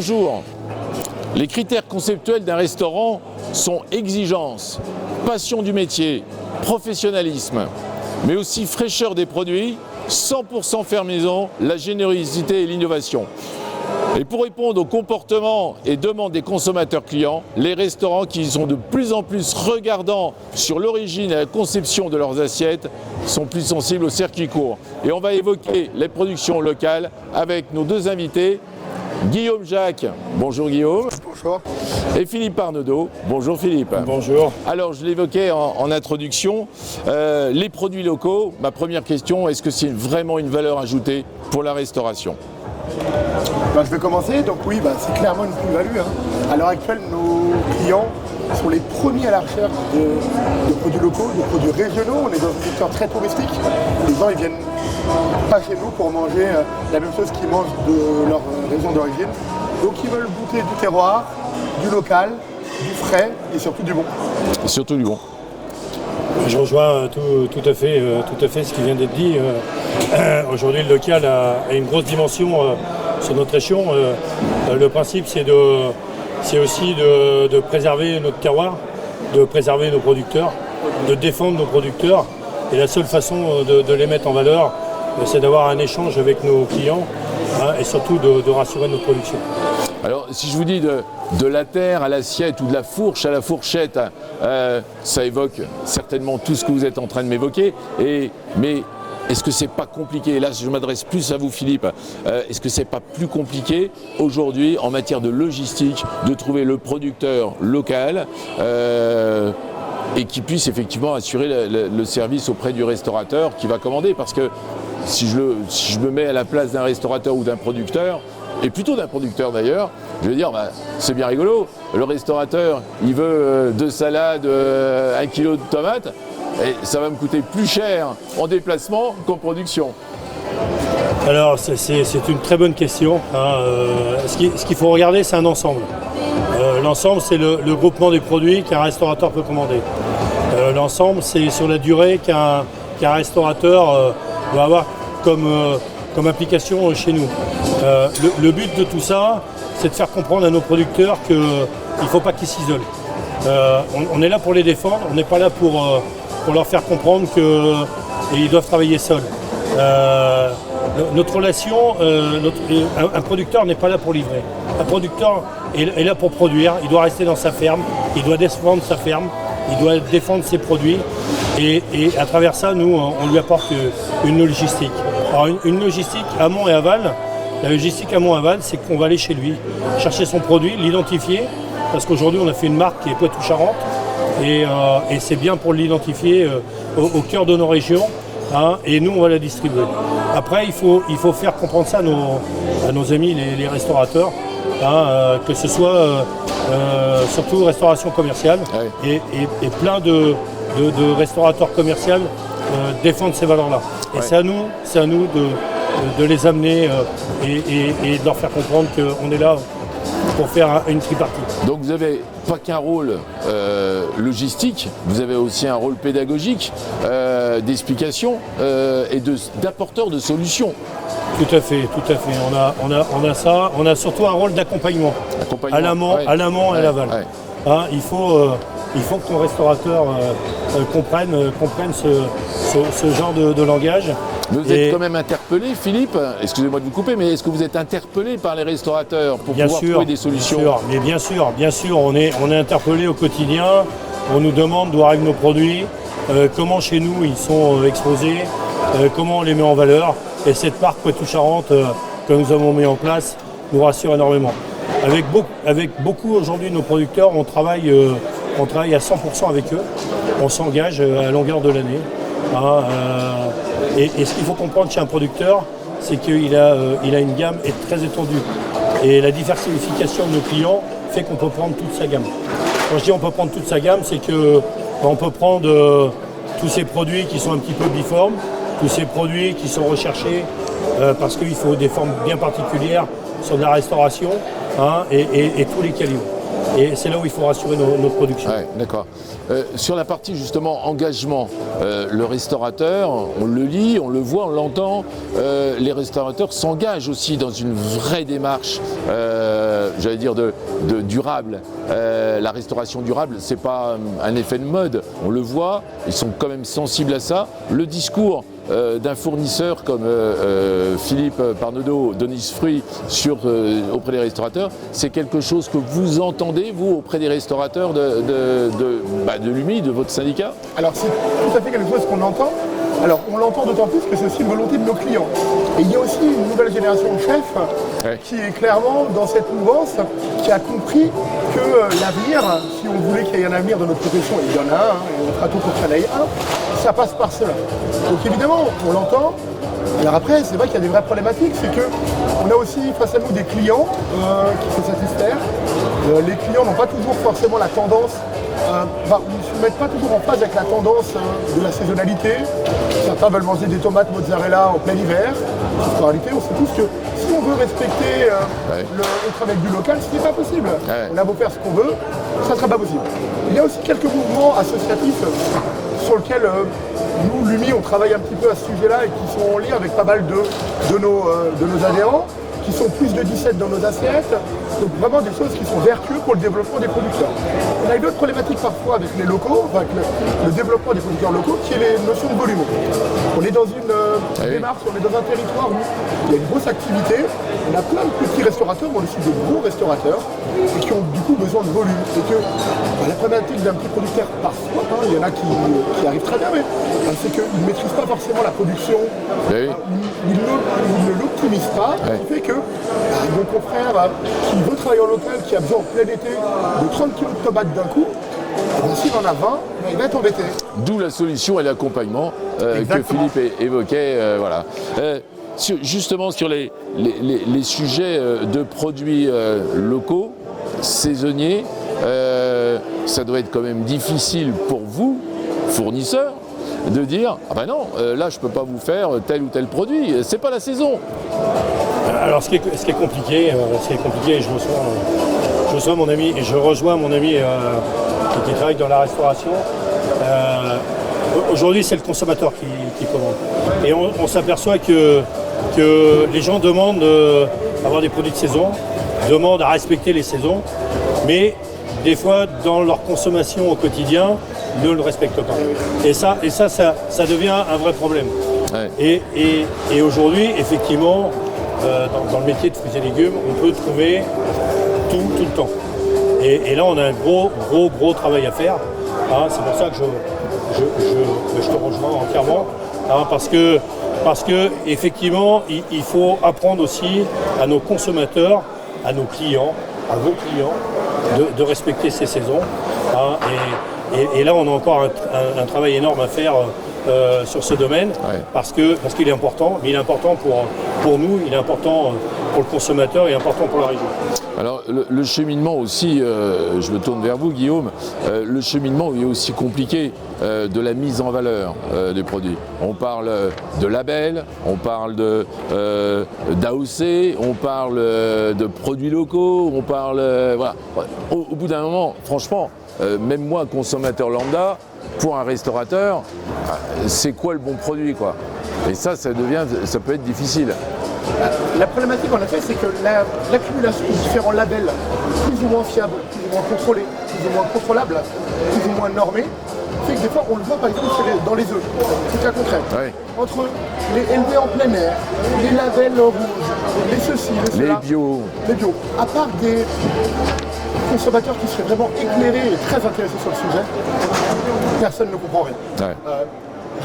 Bonjour. Les critères conceptuels d'un restaurant sont exigence, passion du métier, professionnalisme, mais aussi fraîcheur des produits, 100% faire maison, la générosité et l'innovation. Et pour répondre aux comportements et demandes des consommateurs clients, les restaurants qui sont de plus en plus regardants sur l'origine et la conception de leurs assiettes sont plus sensibles au circuit court. Et on va évoquer les productions locales avec nos deux invités, Guillaume Jacques. Bonjour Guillaume. Bonjour. Et Philippe Arnaudot. Bonjour Philippe. Bonjour. Alors je l'évoquais en introduction, les produits locaux, ma première question, est-ce que c'est vraiment une valeur ajoutée pour la restauration ? Je vais commencer. Donc oui, c'est clairement une plus-value. À l'heure actuelle, nos clients sont les premiers à la recherche de produits locaux, de produits régionaux. On est dans un secteur très touristique. Les gens ils viennent pas chez nous pour manger la même chose qu'ils mangent de leur région d'origine. Donc ils veulent goûter du terroir, du local, du frais et surtout du bon. Et surtout du bon. Je rejoins tout à fait ce qui vient d'être dit. Aujourd'hui, le local a une grosse dimension sur notre région. Le principe, c'est aussi de préserver notre terroir, de préserver nos producteurs, de défendre nos producteurs. Et la seule façon de les mettre en valeur, c'est d'avoir un échange avec nos clients et surtout de rassurer notre production. Alors, si je vous dis de la terre à l'assiette ou de la fourche à la fourchette, ça évoque certainement tout ce que vous êtes en train de m'évoquer. Mais est-ce que c'est pas compliqué? Et là, je m'adresse plus à vous, Philippe. Est-ce que c'est pas plus compliqué aujourd'hui en matière de logistique de trouver le producteur local et qui puisse effectivement assurer le service auprès du restaurateur qui va commander? Parce que si je me mets à la place d'un restaurateur ou d'un producteur, et plutôt d'un producteur d'ailleurs, je vais dire, c'est bien rigolo, le restaurateur, il veut 2 salades, 1 kilo de tomates, et ça va me coûter plus cher en déplacement qu'en production. Alors, c'est une très bonne question. Ce qu'il faut regarder, c'est un ensemble. L'ensemble, c'est le groupement des produits qu'un restaurateur peut commander. L'ensemble, c'est sur la durée qu'un restaurateur doit avoir comme application chez nous. Le but de tout ça, c'est de faire comprendre à nos producteurs qu'il ne faut pas qu'ils s'isolent. On est là pour les défendre, on n'est pas là pour leur faire comprendre qu'ils doivent travailler seuls. Notre relation, un producteur n'est pas là pour livrer. Un producteur est là pour produire, il doit rester dans sa ferme, il doit défendre sa ferme, il doit défendre ses produits. Et à travers ça, nous, on lui apporte une logistique. Alors une logistique amont et aval. La logistique amont-aval, c'est qu'on va aller chez lui, chercher son produit, l'identifier, parce qu'aujourd'hui on a fait une marque qui est Poitou-Charentes, et c'est bien pour l'identifier au cœur de nos régions, et nous on va la distribuer. Après il faut faire comprendre ça à nos amis les restaurateurs, que ce soit surtout restauration commerciale, et plein de restaurateurs commerciaux défendent ces valeurs-là. Et c'est à nous de les amener et de leur faire comprendre qu'on est là pour faire une tripartite. Donc vous n'avez pas qu'un rôle logistique, vous avez aussi un rôle pédagogique, d'explication et d'apporteur de solutions. Tout à fait. On a ça. On a surtout un rôle d'accompagnement à l'amont et à l'aval. Il faut que ton restaurateur comprenne ce genre de langage. Vous êtes quand même interpellé, Philippe, excusez-moi de vous couper, mais est-ce que vous êtes interpellé par les restaurateurs pour pouvoir trouver des solutions? Bien sûr, on est interpellé au quotidien, on nous demande d'où arrivent nos produits, comment chez nous ils sont exposés, comment on les met en valeur, et cette marque Poitou-Charentes que nous avons mis en place nous rassure énormément. Avec beaucoup aujourd'hui de nos producteurs, on travaille à 100% avec eux, on s'engage à longueur de l'année. Et ce qu'il faut comprendre chez un producteur, c'est qu'il a une gamme très étendue. Et la diversification de nos clients fait qu'on peut prendre toute sa gamme. Quand je dis on peut prendre toute sa gamme, c'est qu'on peut prendre tous ces produits qui sont un petit peu biformes, tous ces produits qui sont recherchés parce qu'il faut des formes bien particulières sur de la restauration, et tous les calibres. Et c'est là où il faut rassurer notre production. Ouais, d'accord. Sur la partie justement engagement, le restaurateur, on le lit, on le voit, on l'entend, les restaurateurs s'engagent aussi dans une vraie démarche, j'allais dire de durable. La restauration durable, c'est pas un effet de mode, on le voit, ils sont quand même sensibles à ça. Le discours d'un fournisseur comme Philippe Parnaudot, Denis Fruits auprès des restaurateurs, c'est quelque chose que vous entendez, vous, auprès des restaurateurs de l'UMI, de votre syndicat? Alors c'est tout à fait quelque chose qu'on entend. Alors on l'entend d'autant plus que c'est aussi une volonté de nos clients. Et il y a aussi une nouvelle génération de chefs qui est clairement dans cette mouvance, qui a compris que l'avenir, si on voulait qu'il y ait un avenir dans notre profession, et il y en a un, et on fera tout pour qu'il y en ait un, ça passe par cela. Donc évidemment, on l'entend. Alors après, c'est vrai qu'il y a des vraies problématiques, c'est qu'on a aussi face à nous des clients qu'il faut satisfaire. Les clients n'ont pas toujours forcément la tendance, ils ne se mettent pas toujours en phase avec la tendance de la saisonnalité. Certains veulent manger des tomates mozzarella en plein hiver. En réalité, on sait tous que si on veut respecter le travail du local, ce n'est pas possible. On a beau faire ce qu'on veut, ça ne sera pas possible. Il y a aussi quelques mouvements associatifs sur lesquels nous, l'UMI, on travaille un petit peu à ce sujet-là et qui sont en lien avec pas mal de nos adhérents, qui sont plus de 17 dans nos assiettes. Donc vraiment des choses qui sont vertueuses pour le développement des producteurs. On a une autre problématique parfois avec les locaux, avec le développement des producteurs locaux, qui est les notions de volume. On est dans une démarche, on est dans un territoire où il y a une grosse activité, on a plein de petits restaurateurs, mais on a aussi de gros restaurateurs, et qui ont du coup besoin de volume. Et que la problématique d'un petit producteur parfois, il y en a qui arrivent très bien, mais c'est qu'ils ne maîtrisent pas forcément la production, ils ne l'optimisent pas, ce qui fait que mon confrère qui veut travailler en local, qui a besoin en plein été de 30 kg de tomates d'un coup, s'il en a 20, il va être embêté. D'où la solution et l'accompagnement que Philippe évoquait. Voilà. Justement sur les sujets de produits locaux, saisonniers, ça doit être quand même difficile pour vous, fournisseurs, de dire « Ah ben non, là je ne peux pas vous faire tel ou tel produit, c'est pas la saison ». Alors ce qui est compliqué, je reçois mon ami et je rejoins mon ami qui travaille dans la restauration. Aujourd'hui, c'est le consommateur qui commande. Et on s'aperçoit que les gens demandent d'avoir des produits de saison, demandent à respecter les saisons, mais des fois, dans leur consommation au quotidien, ne le respectent pas. Et ça devient un vrai problème. Ouais. Et aujourd'hui, effectivement, dans le métier de fruits et légumes, on peut trouver tout le temps. Et là, on a un gros travail à faire. C'est pour ça que je te rejoins entièrement. Parce que effectivement, il faut apprendre aussi à nos consommateurs, à nos clients, à vos clients, de respecter ces saisons. Et là, on a encore un travail énorme à faire sur ce domaine, parce qu'il est important, mais il est important pour nous, il est important pour le consommateur, il est important pour la région. Alors le cheminement aussi, je me tourne vers vous Guillaume, le cheminement est aussi compliqué de la mise en valeur des produits. On parle de labels, on parle d'AOC, on parle de produits locaux, on parle... voilà. Au bout d'un moment, franchement, même moi, consommateur lambda, pour un restaurateur, c'est quoi le bon produit, quoi? Et ça peut être difficile. La problématique en effet, c'est que l'accumulation de différents labels, plus ou moins fiables, plus ou moins contrôlés, plus ou moins contrôlables, plus ou moins normés, fait que des fois on le voit par exemple dans les œufs, c'est cas concret. Oui. Entre les élevés en plein air, les labels rouges, les ceci, les cela, les bio, à part des consommateurs qui seraient vraiment éclairés et très intéressés sur le sujet, personne ne comprend rien. Ouais.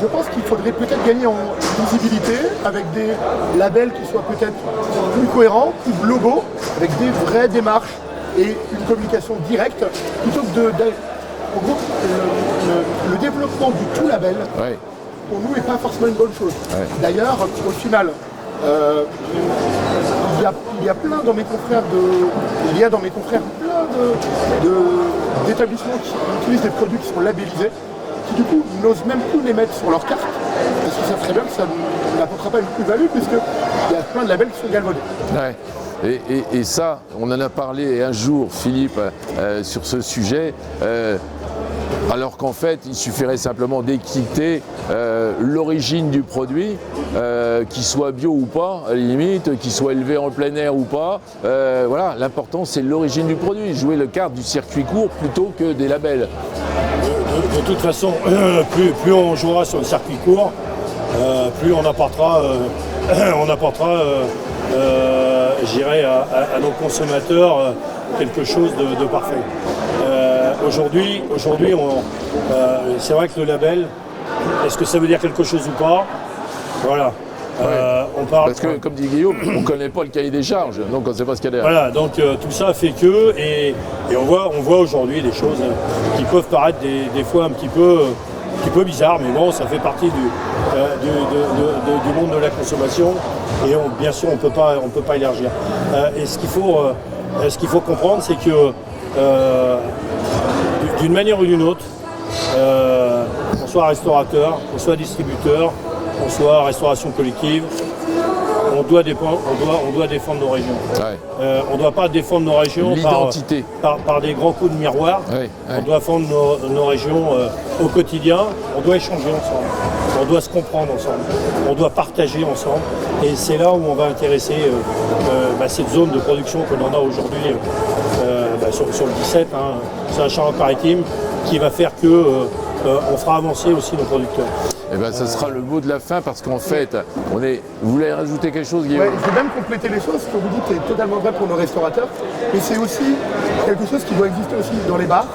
Je pense qu'il faudrait peut-être gagner en visibilité avec des labels qui soient peut-être plus cohérents, plus globaux, avec des vraies démarches et une communication directe, plutôt que en gros, le développement du tout label, pour nous, n'est pas forcément une bonne chose. Ouais. D'ailleurs, au final, il y a plein dans mes confrères d'établissements qui utilisent des produits qui sont labellisés, qui du coup n'osent même plus les mettre sur leur carte, parce qu'ils savent très bien que ça n'apportera pas une plus-value, puisqu'il y a plein de labels qui sont galvaudés. Ouais. Et ça, on en a parlé un jour, Philippe, sur ce sujet. Alors qu'en fait, il suffirait simplement d'étiqueter l'origine du produit, qu'il soit bio ou pas, à la limite, qu'il soit élevé en plein air ou pas. Voilà, l'important c'est l'origine du produit, jouer le carte du circuit court plutôt que des labels. De toute façon, plus on jouera sur le circuit court, plus on apportera, je dirais, à nos consommateurs quelque chose de parfait. Aujourd'hui, c'est vrai que le label, est-ce que ça veut dire quelque chose ou pas? Voilà. On parle. Parce que, comme dit Guillaume, on ne connaît pas le cahier des charges, donc on ne sait pas ce qu'il y a derrière. Voilà, donc tout ça fait que, et on voit aujourd'hui des choses qui peuvent paraître des fois un petit peu bizarres, mais bon, ça fait partie du monde de la consommation, et bien sûr, on peut pas élargir. Et ce qu'il faut comprendre, c'est que d'une manière ou d'une autre, qu'on soit restaurateur, qu'on soit distributeur, qu'on soit restauration collective, on doit défendre nos régions. Ouais. On ne doit pas défendre nos régions par des grands coups de miroir. Ouais. On doit défendre nos régions au quotidien. On doit échanger ensemble. On doit se comprendre ensemble. On doit partager ensemble. Et c'est là où on va intéresser cette zone de production que l'on a aujourd'hui sur le 17, sur la Charente-Maritime, qui va faire que on fera avancer aussi nos producteurs. Eh bien, ça sera le mot de la fin parce qu'en fait, vous voulez rajouter quelque chose, Guillaume? Ouais, je vais même compléter les choses. Ce que vous dites est totalement vrai pour nos restaurateurs, mais c'est aussi quelque chose qui doit exister aussi dans les bars.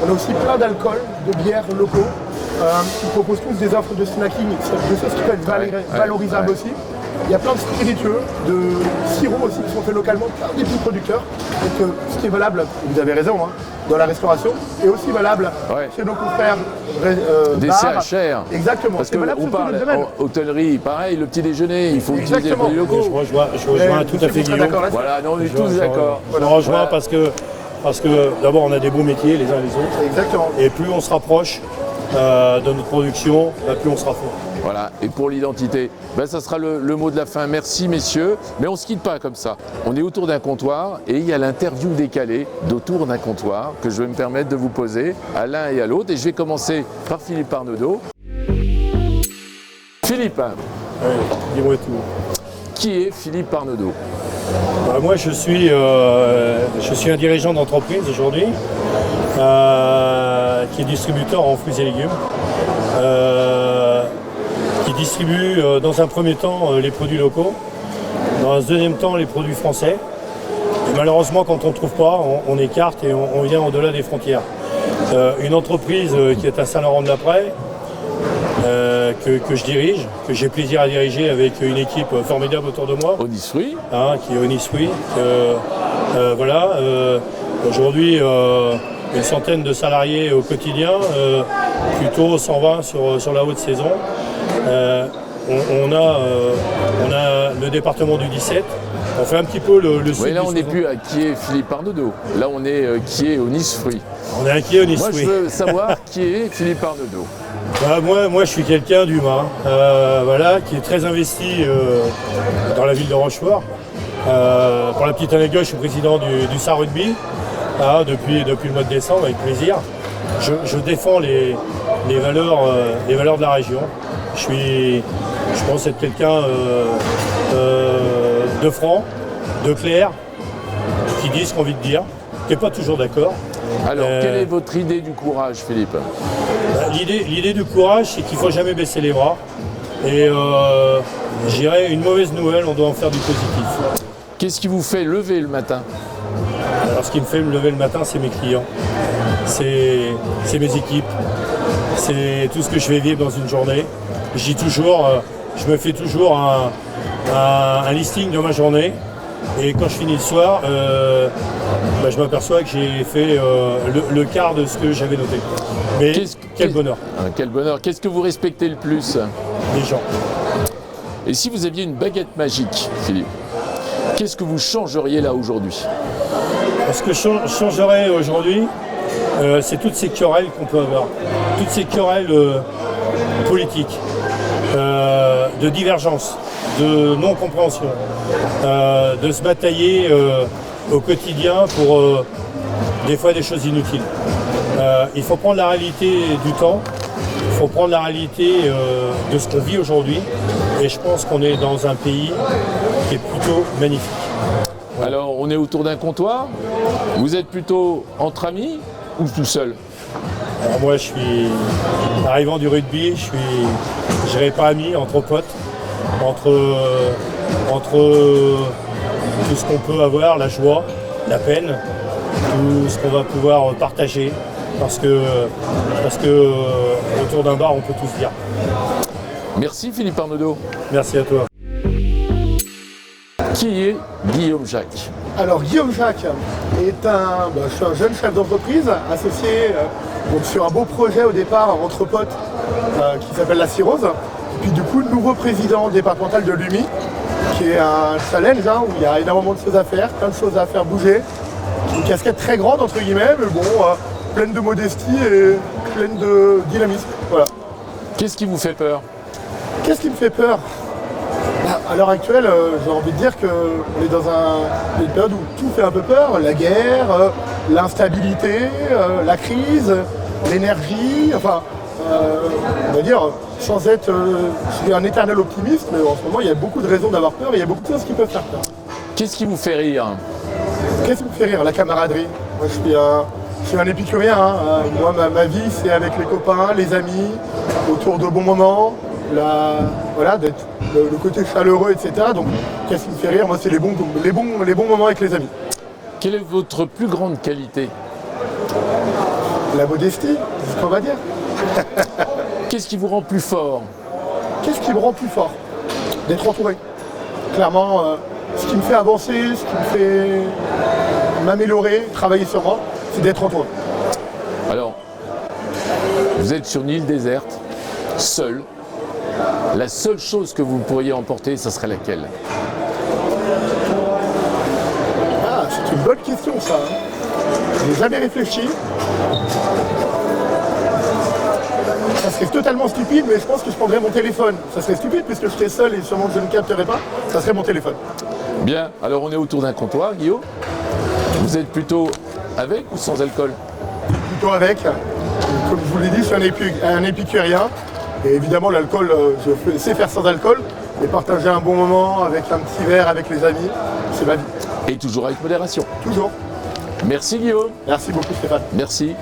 On a aussi plein d'alcools, de bières locaux. Ils proposent tous des offres de snacking, des choses qui peuvent être valorisables aussi. Il y a plein de spiritueux, de sirops aussi qui sont faits localement par des petits producteurs. Donc ce qui est valable, vous avez raison, dans la restauration, est aussi valable chez nos confrères des bars. CHR. Exactement, parce c'est valable sur tout notre domaine. Hôtellerie, pareil, le petit déjeuner, il faut utiliser les produits locaux. Je rejoins tout à fait Guillaume. Voilà, non, on est tous d'accord. Je rejoins parce que d'abord on a des beaux métiers les uns les autres. Exactement. Et plus on se rapproche de notre production, plus on sera fort. Voilà, et pour l'identité, ça sera le mot de la fin. Merci messieurs, mais on ne se quitte pas comme ça. On est autour d'un comptoir et il y a l'interview décalée d'autour d'un comptoir que je vais me permettre de vous poser à l'un et à l'autre. Et je vais commencer par Philippe Arnaudot. Philippe, dis-moi tout. Qui est Philippe Arnaudot? Moi je suis un dirigeant d'entreprise aujourd'hui qui est distributeur en fruits et légumes. Qui distribue dans un premier temps les produits locaux, dans un deuxième temps les produits français. Et malheureusement, quand on ne trouve pas, on écarte et on vient au-delà des frontières. Une entreprise qui est à Saint-Laurent-de-la-Prée, que je dirige, que j'ai plaisir à diriger avec une équipe formidable autour de moi. Onisfruit. Qui est Onisfruit. Aujourd'hui, une centaine de salariés au quotidien, plutôt 120 sur la haute saison. On a le département du 17. On fait un petit peu le sud. Oui, là on n'est plus à qui est Philippe Arnaudot. Là on est qui est Onisfruit. On est à qui est Onisfruit. Moi je veux savoir qui est Philippe Arnaudot. Moi je suis quelqu'un d'humain, qui est très investi dans la ville de Rochefort. Pour la petite anecdote, je suis président du SAR Rugby depuis le mois de décembre, avec plaisir. Je défends les valeurs de la région. Je pense être quelqu'un de franc, de clair, qui dit ce qu'on a envie de dire, qui n'est pas toujours d'accord. Alors, quelle est votre idée du courage, Philippe? L'idée du courage, c'est qu'il ne faut jamais baisser les bras. Et je dirais, une mauvaise nouvelle, on doit en faire du positif. Qu'est-ce qui vous fait lever le matin? Alors, ce qui me fait me lever le matin, c'est mes clients. C'est mes équipes. C'est tout ce que je vais vivre dans une journée. Je me fais toujours un listing de ma journée. Et quand je finis le soir, je m'aperçois que j'ai fait le quart de ce que j'avais noté. Mais quel bonheur. Quel bonheur. Qu'est-ce que vous respectez le plus? Les gens. Et si vous aviez une baguette magique, Philippe, qu'est-ce que vous changeriez là aujourd'hui? Ce que je changerais aujourd'hui, c'est toutes ces querelles qu'on peut avoir. Toutes ces querelles politiques. de divergence, de non-compréhension, de se batailler au quotidien pour des fois des choses inutiles. Il faut prendre la réalité du temps, il faut prendre la réalité de ce qu'on vit aujourd'hui, et je pense qu'on est dans un pays qui est plutôt magnifique. Alors, on est autour d'un comptoir. Vous êtes plutôt entre amis ou tout seul? Alors moi, je suis arrivant du rugby, je dirais pas ami, entre potes, entre tout ce qu'on peut avoir, la joie, la peine, tout ce qu'on va pouvoir partager, parce que autour d'un bar, on peut tout se dire. Merci Philippe Arnaudot. Merci à toi. Qui est Guillaume Jacques? Alors Guillaume Jacques est je suis un jeune chef d'entreprise associé donc sur un beau projet au départ entre potes qui s'appelle la Cirrhose. Et puis du coup, nouveau président départemental de l'UMI, qui est un challenge où il y a énormément de choses à faire, plein de choses à faire bouger. Une casquette très grande entre guillemets, mais bon, pleine de modestie et pleine de dynamisme. Voilà. Qu'est-ce qui vous fait peur? Qu'est-ce qui me fait peur? À l'heure actuelle, j'ai envie de dire qu'on est dans une période où tout fait un peu peur. La guerre, l'instabilité, la crise, l'énergie, enfin, on va dire, sans être je suis un éternel optimiste, mais en ce moment, il y a beaucoup de raisons d'avoir peur et il y a beaucoup de choses qui peuvent faire peur. Qu'est-ce qui vous fait rire? Qu'est-ce qui me fait rire? La camaraderie. Moi, je suis un épicurien. Moi, ma vie, c'est avec les copains, les amis, autour de bons moments. D'être le côté chaleureux, etc. Donc, qu'est-ce qui me fait rire? Moi, c'est les bons moments avec les amis. Quelle est votre plus grande qualité? La modestie, c'est ce qu'on va dire. Qu'est-ce qui vous rend plus fort? Qu'est-ce qui me rend plus fort? D'être entouré. Clairement, ce qui me fait avancer, ce qui me fait m'améliorer, travailler sur moi, c'est d'être entouré. Alors, vous êtes sur une île déserte, seul. La seule chose que vous pourriez emporter, ça serait laquelle? Ah, c'est une bonne question ça. Je n'ai jamais réfléchi. Ça serait totalement stupide, mais je pense que je prendrais mon téléphone. Ça serait stupide puisque je serais seul et sûrement que je ne capterais pas. Ça serait mon téléphone. Bien, alors on est autour d'un comptoir, Guillaume. Vous êtes plutôt avec ou sans alcool? Plutôt avec. Comme je vous l'ai dit, je suis un épicurien. Et évidemment, l'alcool, je sais faire sans alcool, mais partager un bon moment avec un petit verre avec les amis, c'est ma vie. Et toujours avec modération. Toujours. Merci Guillaume. Merci beaucoup Stéphane. Merci.